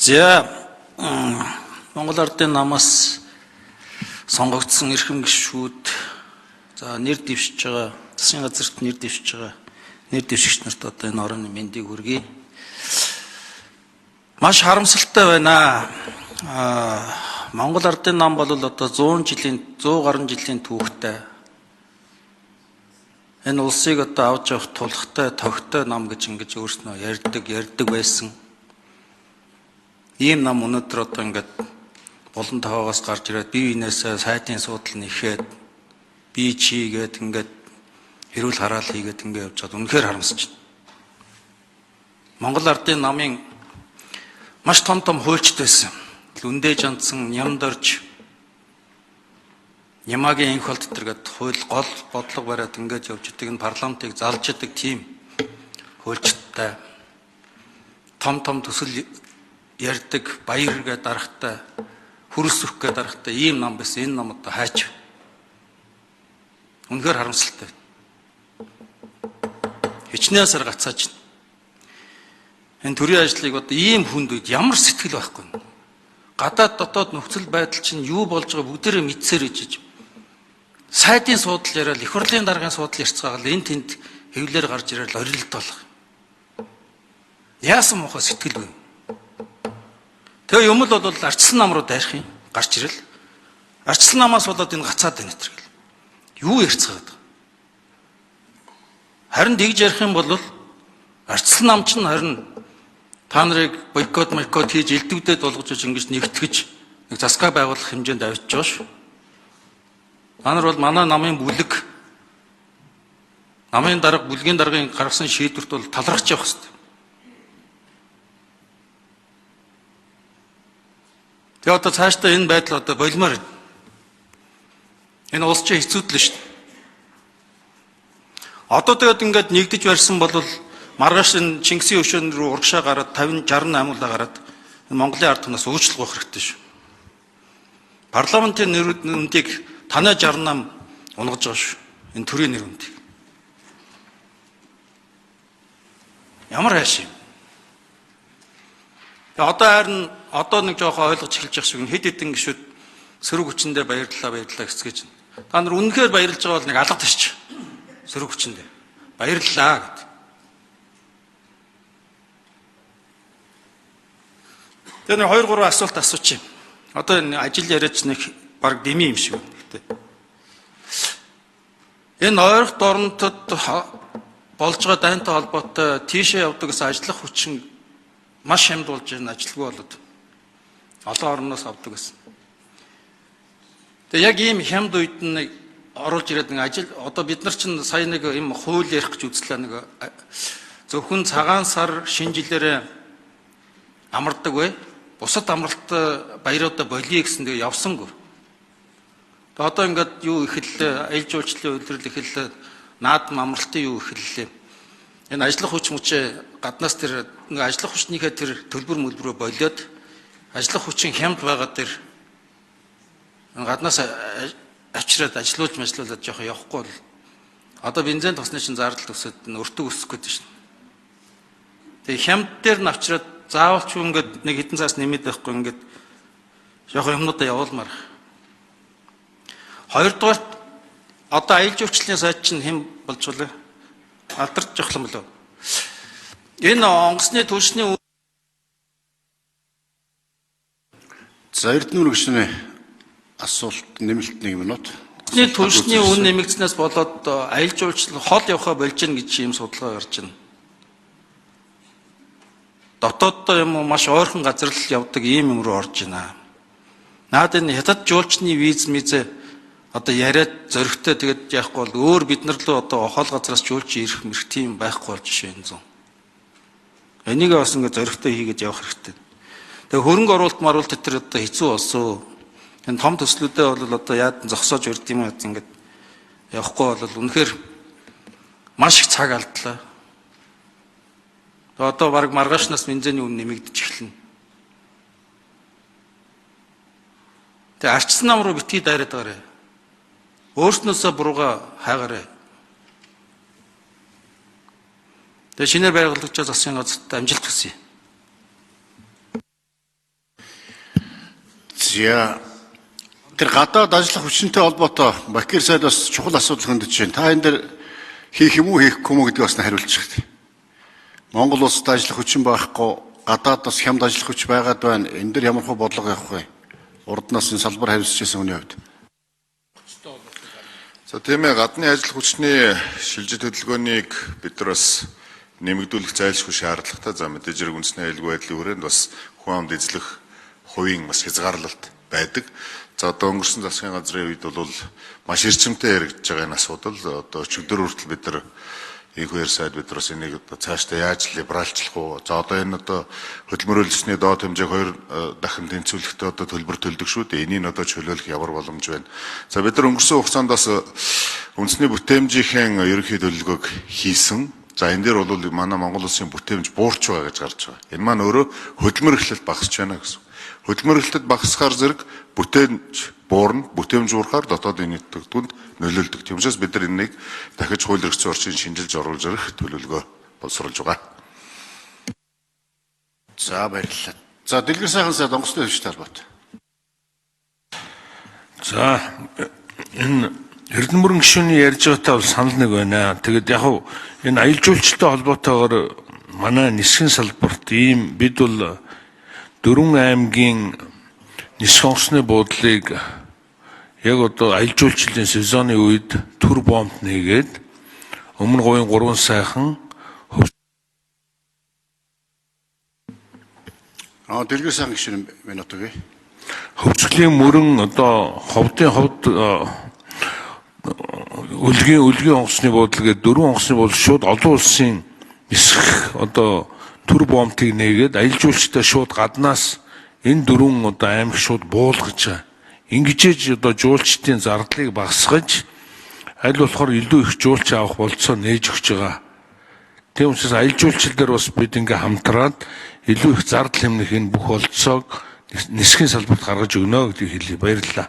За Монгол Ардын намаас сонгогдсон эрхэм гишүүд за нэр дэвшиж байгаа засгийн газарт нэр дэвшиж байгаа нэр дэвшигч нарт одоо энэ орны мэндийг хүргэе. Маш харамсалтай байна. Монгол Ардын нам бол одоо 100 гаруй жилийн түүхтэй. Энэ улсыг одоо авч явах тулхтай тогтой нам гэж ингэж өөрснөө ярьдаг байсан. Ийм нам өнөөдөр одоо ингээд болон тоогоос гарч ирээд бие биенээсээ сайтын суудал нэхэд бие чигээд ингээд хэрүүл хараал хийгээд ингээд явж байгаа. Үнэхээр харамсаж байна. Монгол Ардын намын маш том хуульчд байсан. Лүндэ жандсан, Нямдорж, Нямагийн энх холд төргээд хууль гол бодлого бариад ингээд явж идэг энэ парламентыг залж идэг тийм хуульчдтай том төсөл ярьдаг, баяр гэдэг дарахтай, хүрс өх гэдэг дарахтай ийм нам байсан. Энэ нам одоо хайч. Үнэхээр харамсалтай. Хичнээн сар гацааж байна. Энэ төрийн ажлыг одоо ийм хүнд үед ямар сэтгэл байхгүй нь. Гадаад дотоод нөхцөл байдал чинь юу болж байгаа бүгдээрээ мэдсээр ижиж. Сайдын суудал яриад, их хурлын даргын суудал ярьцгаагаад энэ тэнд хэвлэр гарч ирээд орилт болох. Яасан мохоо сэтгэл вэ? Тэгээ юм л бол ардчилсан нам руу дайрах юм. Гарч ирэл. Ардчилсан намаас болоод энэ гацаад байна гэх юм. Юу ярьцгаад байгаа. Харин дэгж ярих юм бол ардчилсан нам чинь харин та нарыг бойкот хийж элдвэдэд болгож ингэж нэгтгэж нэг засгаа байгуулах хэмжээнд авчиж байгаа шүү. Та нар бол манай намын бүлэг намын дарга бүлгийн даргын гаргасан шийдвэрт бол талархаж явах хэрэгтэй. Тэгээ одоо цаашдаа энэ байдал одоо болмоор байна. Энэ улс чинь хэцүүдлээ шүү дээ. Одоо тэгээд ингээд нэгдэж барьсан бол маргааш энэ Чингисийн өшөөн рүү урагшаа гараад 50 60 аймагла гараад Монголын ард түмнээс уучлал гоох хэрэгтэй шүү. Парламентын нэр үндийг танай 68 унгаж байгаа шүү. Энэ төрийн нэр үндийг. Ямар хайш юм. Одоо нэг жоохон ойлгож эхэлж байгаа шиг хэд хэдэн гişүүд сөрөг хүчиндээ баярлалаа гэсгэж байна. Та нар үнэхээр баярлж байгаа бол нэг алга ташч. Сөрөг хүчиндээ баярлалаа гэдэг. Тэгээ нэг 2-3 асуулт асуучих юм. Одоо энэ ажил яриач нэг баг дэмий юм шиг байна. Гэтэ энэ ойрох дорнотод болж байгаа дайнтай холбоотой тийшээ явдаг гэсэн ажиллах хүчин маш хямд болж байна, ажилгүй болоод олон орноос авдаг гэсэн. Тэгээ яг ийм хямд үед нэг оруулж ирээд нэг ажил одоо бид нар чинь сая нэг юм хууль ярих гэж үзлээ нэг зөвхөн цагаан сар шинжилээрээ амардаг вэ? Бусад амралт баяруудаа болиё гэсэн тэгээ явсангүй. Тэгээ одоо ингээд юу эхэллээ, аялал жуулчлалын үйлрэл эхэллээ, наадам амралтын юу эхэллээ. Энэ ажиллах хүч гаднаас тэр нэг ажиллах хүчнийхээ тэр төлбөр мөлбөрөө болиод ажиллах хүчин хямд байгаа тэр гаднаас авчираад ажиллуулад жоохон явахгүй бол одоо бензин тосны чинь зардал өсөд өртөг өсөх гээд байна. Тэгээ хямд дээр нь авчираад заавал ч ингээд нэг хэдэн цаас нэмээд байхгүй ингээд жоохон юмнуудаа явуулмаар. Хоёрдугаарт одоо аялал жуулчлалын сайд чинь хэн болж байна? Алдарч жохлон болов. Энэ онгоцны түлшний За Эрдэнэ гишүүний асуулт нэмэлт 1 минут. Онгоцны түлшний үн нэмэгдснээс болоод аялал жуулчлал хол явахаа болж гин гэж юм судалгаа гарч байна. Дотооддоо юм уу маш ойрхон газар л явдаг ийм юм руу орж байна. Наад энэ хятад жуулчны виз одоо яриад зөрөгтэй тэгээд яахгүй бол өөр бид нар л одоо хол газраас жуулч ирэх мэрх тийм байхгүй болж байна зүүн. Энийг бас ингээд зөрөгтэй хийгээд явах хэрэгтэй. Тэгээ хөрөнгө оруулалт тэр одоо хэцүү болсон. Энэ том төслүүдээ бол одоо яад зогсоож өрд юм ингээд явахгүй бол үнэхээр маш их цаг алдлаа. Одоо баг маргаашнаас бензиний үн нэмэгдэж эхэлнэ. Тэгээ арчсан нам руу битгий дайраад байгаарай. Өөрснөөсөө бурууга хайгаарай. Тэгээ шинээр байгуулагч засгийн газарт амжилт хүсье. За тэр гадаад ажиллах хүчинтэй холбоотой Бакир сайд бас чухал асуудал хөндөж байна. Та энэ дээр хийх юм уу хийхгүй юм уу гэдгийг бас хариулчих. Монгол улсад ажиллах хүчин байхгүй, гадаад бас хямд ажиллах хүч байгаад байна. Энэ дээр ямар хөө бодлого явах вэ? Урднаас энэ салбар хариуцчихсан хүний хувьд. За тийм ээ, гадны ажил хүчний шилжиж хөдөлгөөнийг бид нар бас нэмэгдүүлэх зайлшгүй шаардлагатай. За мэдээж хэрэг үндэсний аюулгүй байдлын хүрээнд бас хүн амд эзлэх хувийн бас хязгаарлалт байдаг. За одоо өнгөрсөн засгийн газрын үед бол маш эрчимтэй яригдж байгаа энэ асуудал одоо өчигдөр хүртэл бид нар энэхүү сайд бид нар бас энийг цаашдаа яаж либералчлах уу? За одоо энэ одоо хөдөлмөрлөлтсний доод хэмжээг 2 дахин тэнцвэрлэхдээ одоо төлбөр төлдөг шүү дээ. Энийг одоо чөлөөлөх ямар боломж байна? За бид нар өнгөрсөн хугацаанд бас үндэсний бүтээмжийн ерөнхий төлөвлөгөөг хийсэн. За энэ дээр бол манай Монгол улсын бүтээмж буурч байгаа гэж гарч байгаа. Энэ маань өөрөө хөдөлмөр эрхлэлт багасч байна гэсэн. Хөдөлмөр эрхлэлт багасхаар зэрэг бүтээмж буурна, бүтээмж буурахаар дотоодын нийт төгтгөнд нөлөөлдөг. Тийм учраас бид нар энийг дахиж хууль эрх зүйн орчинд шинжилж оруулж ирэх төлөвлөгөө боловсруулж байгаа. За баярлалаа. За Дэлгэр сайхан сайд онгоцны хөвчтэй холбоотой. За энэ Эрдэнэ мөрөн гишүүний ярьж байгаатай бол санал нэг байна. Тэгэд яг хуу энэ аялал жуулчлалтай холбоотойгоор манай нисхэн салбарт ийм бид бол 4 аймгийн нисэх онгоцны буудлыг яг одоо аялал жуулчлалын сезоны үед төр бомб нээгээд өмнө говийн 3 сайхан Дэлгэр сайхан гишүүн минут өгье. хөвцглийн мөрөн одоо ховдын ховд үлгийн онгоцны буудлыг 4 онгоцны буудлыг шууд олон улсын нисэх одоо төр бомбыг нээгээд аялал жуулчлалтай шууд гаднаас энэ 4 одоо аймаг шууд буулгаж байгаа. Ингэжээж одоо жуулчдын зардлыг багасгаж аль болохоор илүү их жуулч авах болцоо нээж өгч байгаа. Тийм учраас аялал жуулчлал дээр бас бид ингээ хамтраад илүү их зардал хэмнэх энэ бүх болцоог нисхийн салбарт гаргаж өгнө гэдгийг хэлье. Баярлалаа.